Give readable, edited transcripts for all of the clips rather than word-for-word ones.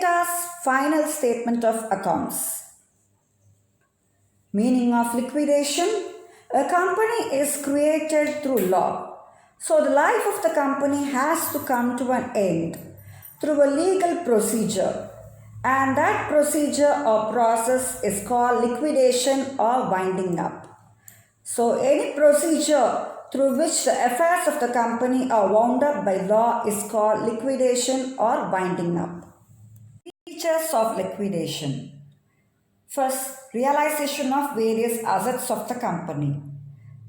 Liquidator's final statement of accounts. Meaning of liquidation: a company is created through law. So the life of the company has to come to an end through a legal procedure, and that procedure or process is called liquidation or winding up. So any procedure through which the affairs of the company are wound up by law is called liquidation or winding up. Features of liquidation. First, realization of various assets of the company.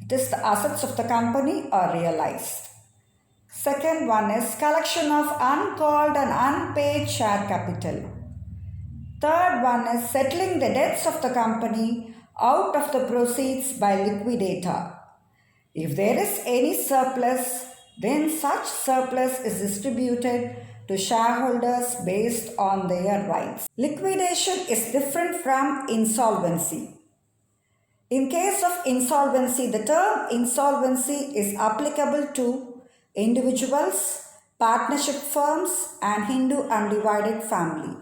It is the assets of the company are realized. Second one is collection of uncalled and unpaid share capital. Third one is settling the debts of the company out of the proceeds by liquidator. If there is any surplus, then such surplus is distributed to shareholders based on their rights. Liquidation is different from insolvency. In case of insolvency, the term insolvency is applicable to individuals, partnership firms, and Hindu undivided family.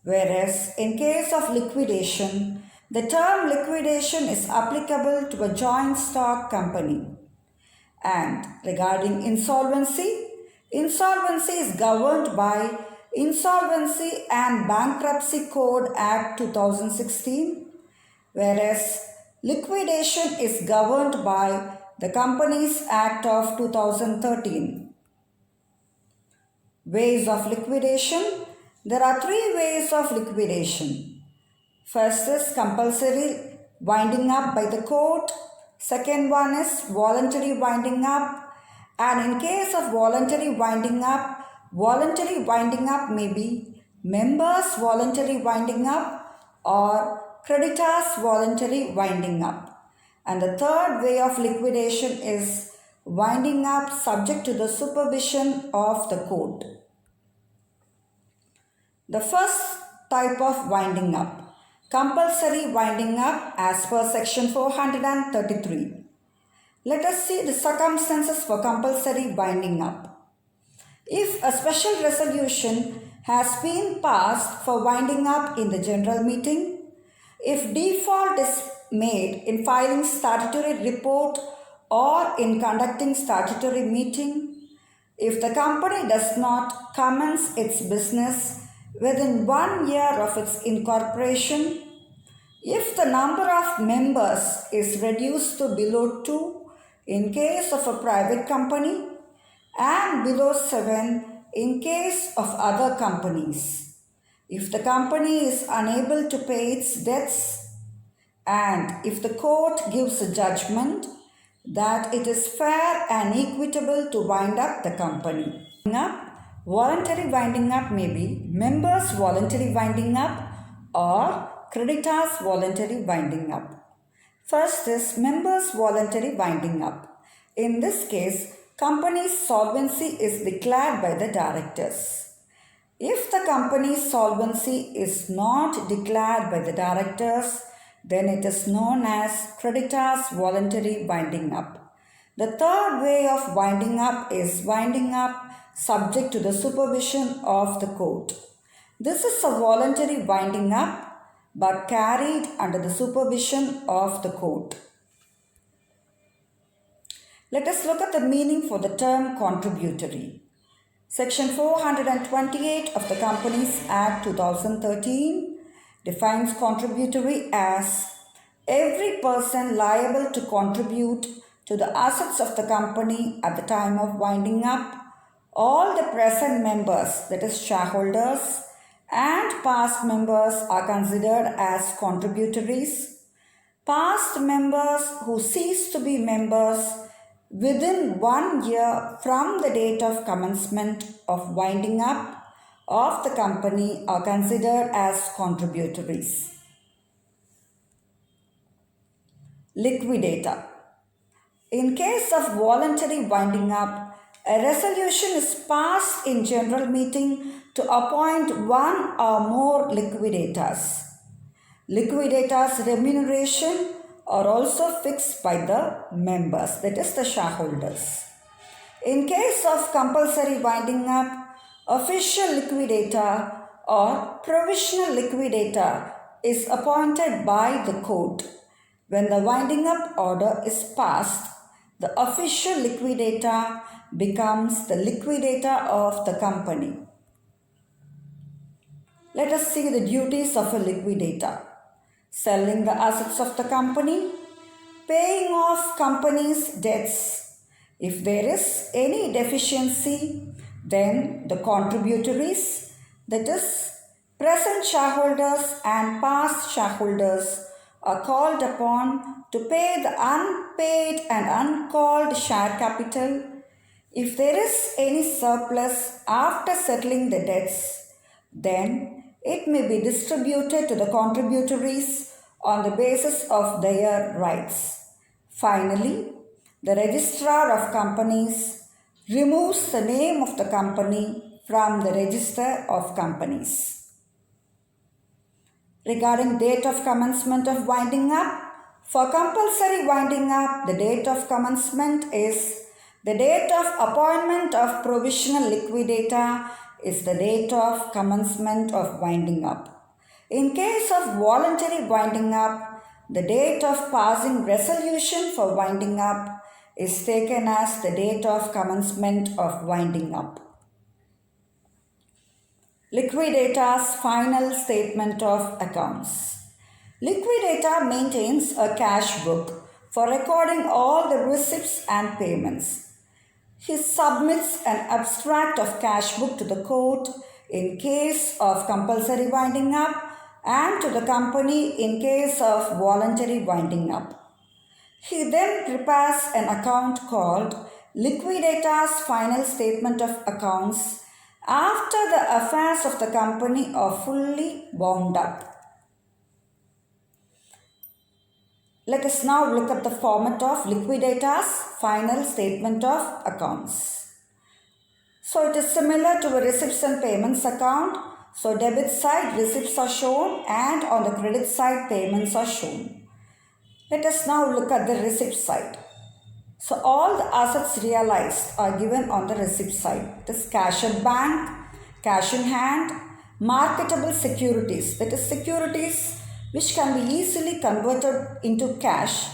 Whereas in case of liquidation, the term liquidation is applicable to a joint stock company. And regarding insolvency, insolvency is governed by Insolvency and Bankruptcy Code Act 2016, whereas liquidation is governed by the Companies Act of 2013. Ways of liquidation. There are three ways of liquidation. First is compulsory winding up by the court. Second one is voluntary winding up. And in case of voluntary winding up may be members' voluntary winding up or creditors' voluntary winding up. And the third way of liquidation is winding up subject to the supervision of the court. The first type of winding up, compulsory winding up as per section 433. Let us see the circumstances for compulsory winding up. If a special resolution has been passed for winding up in the general meeting, if default is made in filing statutory report or in conducting statutory meeting, if the company does not commence its business within 1 year of its incorporation, if the number of members is reduced to below 2 in case of a private company and below 7 in case of other companies, if the company is unable to pay its debts, and if the court gives a judgment that it is fair and equitable to wind up the company. Voluntary winding up may be members' voluntary winding up or creditors' voluntary winding up. First is members' voluntary winding up. In this case, company's solvency is declared by the directors. If the company's solvency is not declared by the directors, then it is known as creditors' voluntary winding up. The third way of winding up is winding up subject to the supervision of the court. This is a voluntary winding up but carried under the supervision of the court. Let us look at the meaning for the term contributory. Section 428 of the Companies Act 2013 defines contributory as every person liable to contribute to the assets of the company at the time of winding up. All the present members, that is shareholders, and past members are considered as contributories. Past members who cease to be members within 1 year from the date of commencement of winding up of the company are considered as contributories. Liquidator. In case of voluntary winding up, a resolution is passed in general meeting to appoint one or more liquidators. Liquidators remuneration are also fixed by the members, that is the shareholders. In case of compulsory winding up, official liquidator or provisional liquidator is appointed by the court. When the winding up order is passed, the official liquidator becomes the liquidator of the company. Let us see the duties of a liquidator. Selling the assets of the company, paying off company's debts. If there is any deficiency, then the contributories, that is, present shareholders and past shareholders, are called upon to pay the unpaid and uncalled share capital. If there is any surplus after settling the debts, then it may be distributed to the contributories on the basis of their rights. Finally, the registrar of companies removes the name of the company from the register of companies. Regarding date of commencement of winding up, for compulsory winding up, the date of commencement is the date of appointment of provisional liquidator is the date of commencement of winding up. In case of voluntary winding up, the date of passing resolution for winding up is taken as the date of commencement of winding up. Liquidator's final statement of accounts. Liquidator maintains a cash book for recording all the receipts and payments. He submits an abstract of cash book to the court in case of compulsory winding up and to the company in case of voluntary winding up. He then prepares an account called Liquidator's Final Statement of Accounts after the affairs of the company are fully wound up. Let us now look at the format of Liquidator's Final Statement of Accounts. So it is similar to a receipts and payments account. So debit side receipts are shown and on the credit side payments are shown. Let us now look at the receipt side. So all the assets realized are given on the receipt side. That is cash at bank, cash in hand, marketable securities, that is securities which can be easily converted into cash,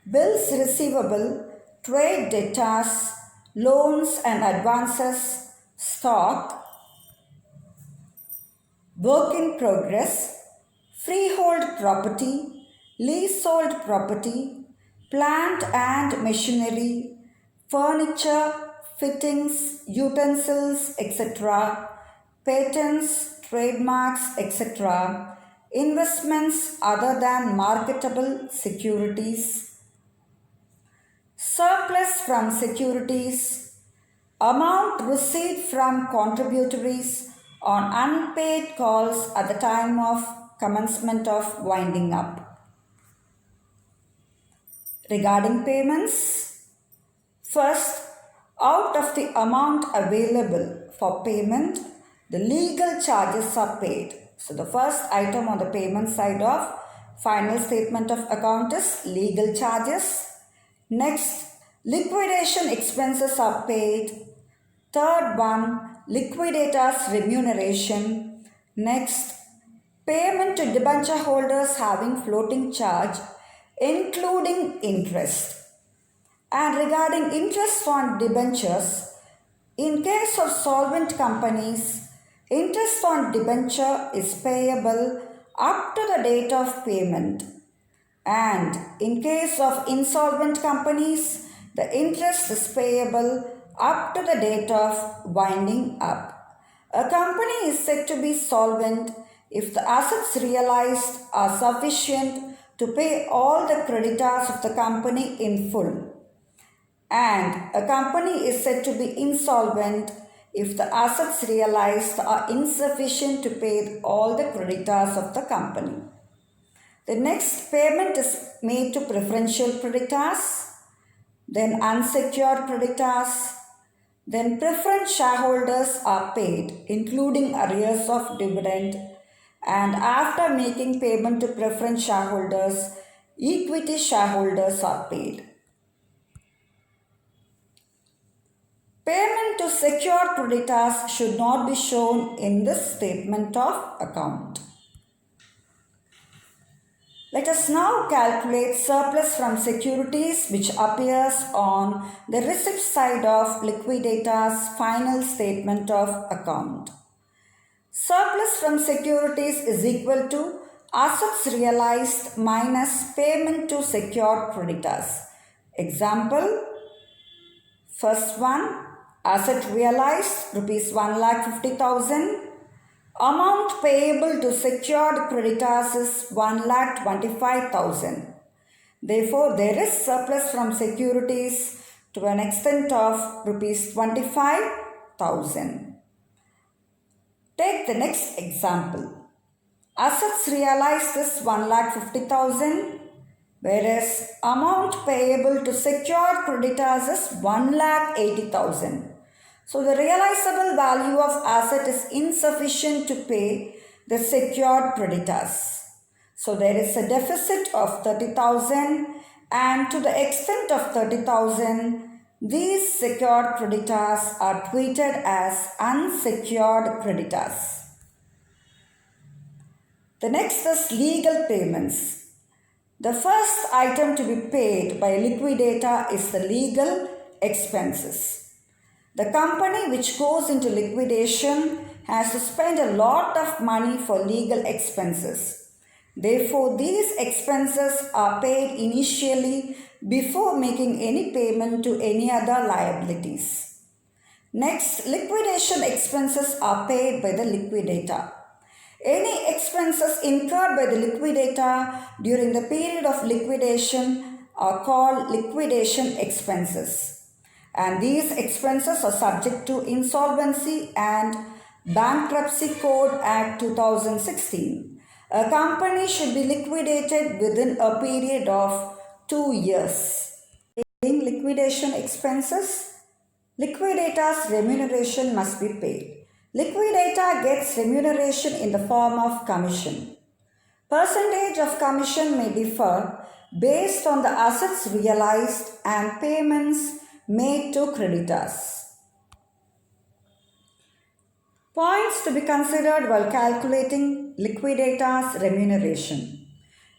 bills receivable, trade debtors, loans and advances, stock, work in progress, freehold property, leasehold property, plant and machinery, furniture, fittings, utensils, etc., patents, trademarks, etc., investments other than marketable securities, surplus from securities, amount received from contributories on unpaid calls at the time of commencement of winding up. Regarding payments, first, out of the amount available for payment, the legal charges are paid. So the first item on the payment side of final statement of account is legal charges. Next, liquidation expenses are paid. Third one, liquidators remuneration. Next, payment to debenture holders having floating charge, including interest. And regarding interest on debentures, in case of solvent companies, interest on debenture is payable up to the date of payment. And in case of insolvent companies, the interest is payable up to the date of winding up. A company is said to be solvent if the assets realized are sufficient to pay all the creditors of the company in full. And a company is said to be insolvent if the assets realized are insufficient to pay all the creditors of the company. The next payment is made to preferential creditors, then unsecured creditors, then preference shareholders are paid, including arrears of dividend, and after making payment to preference shareholders, equity shareholders are paid. Payment to secured creditors should not be shown in this statement of account. Let us now calculate surplus from securities which appears on the receipt side of liquidator's final statement of account. Surplus from securities is equal to assets realized minus payment to secured creditors. Example, first one, asset realized rupees 1,50,000. Amount payable to secured creditors is 1,25,000. Therefore, there is surplus from securities to an extent of rupees 25,000. Take the next example. Assets realized is 1,50,000, whereas amount payable to secured creditors is 1,80,000. So the realizable value of asset is insufficient to pay the secured creditors. So there is a deficit of 30,000, and to the extent of 30,000, these secured creditors are treated as unsecured creditors. The next is legal payments. The first item to be paid by a liquidator is the legal expenses. The company which goes into liquidation has to spend a lot of money for legal expenses. Therefore, these expenses are paid initially before making any payment to any other liabilities. Next, liquidation expenses are paid by the liquidator. Any expenses incurred by the liquidator during the period of liquidation are called liquidation expenses. And these expenses are subject to Insolvency and Bankruptcy Code Act 2016. A company should be liquidated within a period of 2 years. Paying liquidation expenses, liquidators' remuneration must be paid. Liquidator gets remuneration in the form of commission. Percentage of commission may differ based on the assets realized and payments made to creditors. Points to be considered while calculating liquidator's remuneration.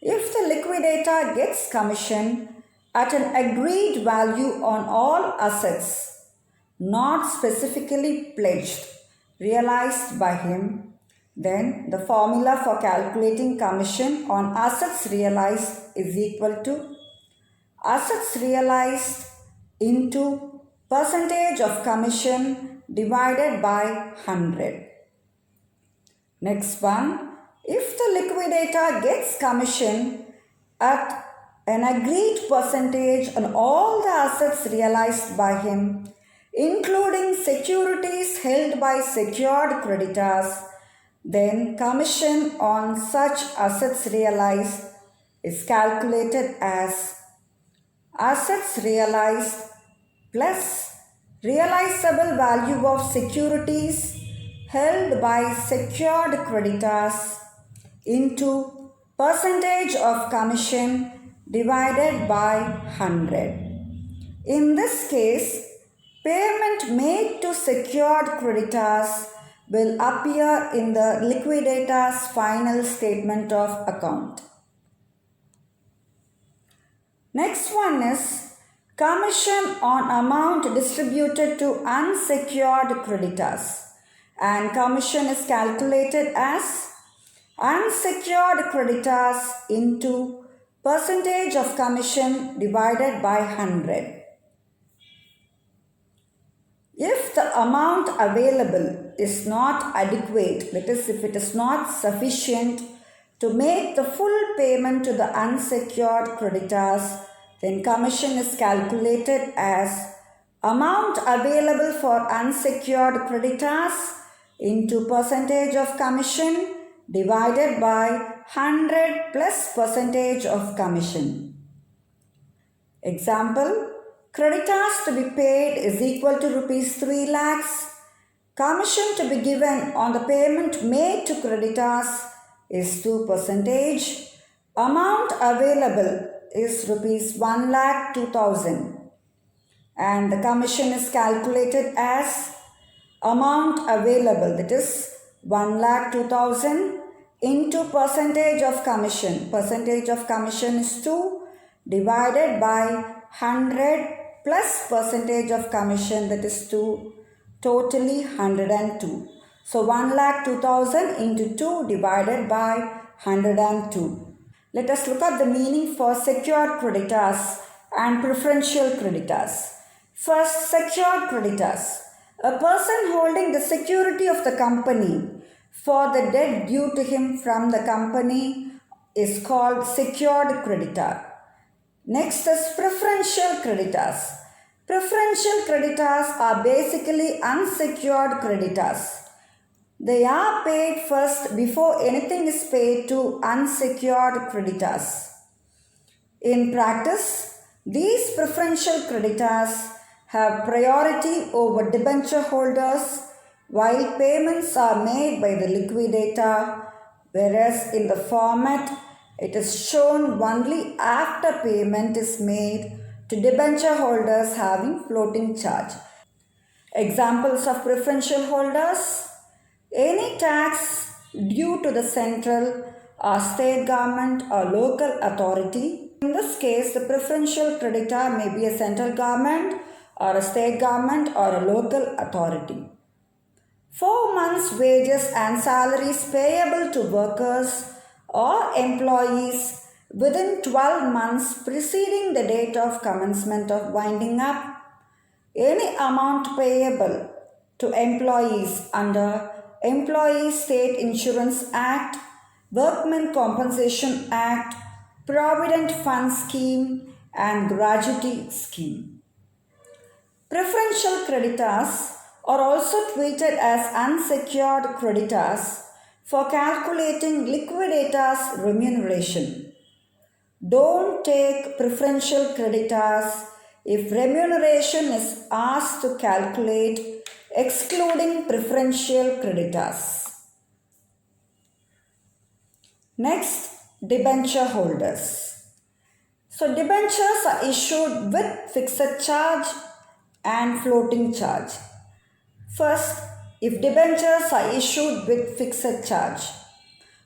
If the liquidator gets commission at an agreed value on all assets not specifically pledged realized by him, then the formula for calculating commission on assets realized is equal to assets realized into percentage of commission divided by 100. Next one, if the liquidator gets commission at an agreed percentage on all the assets realized by him, including securities held by secured creditors, then commission on such assets realized is calculated as assets realized plus realizable value of securities held by secured creditors into percentage of commission divided by 100. In this case, payment made to secured creditors will appear in the liquidator's final statement of account. Next one is commission on amount distributed to unsecured creditors, and commission is calculated as unsecured creditors into percentage of commission divided by 100. If the amount available is not adequate, that is, if it is not sufficient to make the full payment to the unsecured creditors, then commission is calculated as amount available for unsecured creditors into percentage of commission divided by 100 plus percentage of commission. Example, creditors to be paid is equal to rupees 3 lakhs. Commission to be given on the payment made to creditors is 2%. Amount available is rupees 1,02,000. and the commission is calculated as amount available, that is 1,02,000 into percentage of commission. Percentage of commission is 2 divided by 100 plus percentage of commission, that is 2, totally 102. So 1,02,000 into 2 divided by 102. Let us look at the meaning for secured creditors and preferential creditors. First, secured creditors. A person holding the security of the company for the debt due to him from the company is called secured creditor. Next is preferential creditors. Preferential creditors are basically unsecured creditors. They are paid first before anything is paid to unsecured creditors. In practice, these preferential creditors have priority over debenture holders while payments are made by the liquidator, whereas in the format it is shown only after payment is made to debenture holders having floating charge. Examples of preferential holders: any tax due to the central or state government or local authority. In this case, the preferential creditor may be a central government or a state government or a local authority. 4 months' wages and salaries payable to workers or employees within 12 months preceding the date of commencement of winding up. Any amount payable to employees under Employee State Insurance Act, Workmen Compensation Act, Provident Fund Scheme and Gratuity Scheme. Preferential creditors are also treated as unsecured creditors for calculating liquidators remuneration. Don't take preferential creditors if remuneration is asked to calculate excluding preferential creditors. Next, debenture holders. So debentures are issued with fixed charge and floating charge. First, if debentures are issued with fixed charge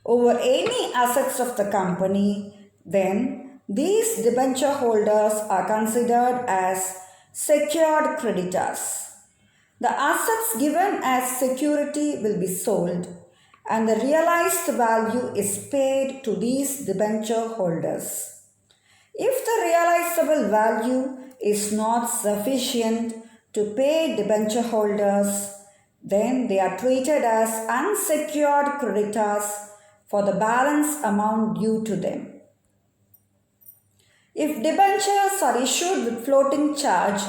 over any assets of the company, then these debenture holders are considered as secured creditors. The assets given as security will be sold and the realized value is paid to these debenture holders. If the realizable value is not sufficient to pay debenture holders, then they are treated as unsecured creditors for the balance amount due to them. If debentures are issued with floating charge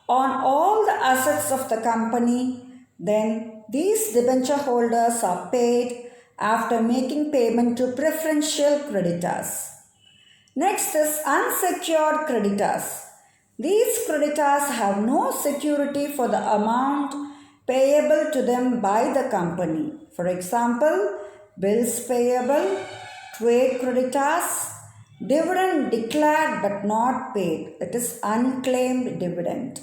on all the assets of the company, then these debenture holders are paid after making payment to preferential creditors. Next is unsecured creditors. These creditors have no security for the amount payable to them by the company. For example, bills payable, trade creditors, dividend declared but not paid, that is unclaimed dividend.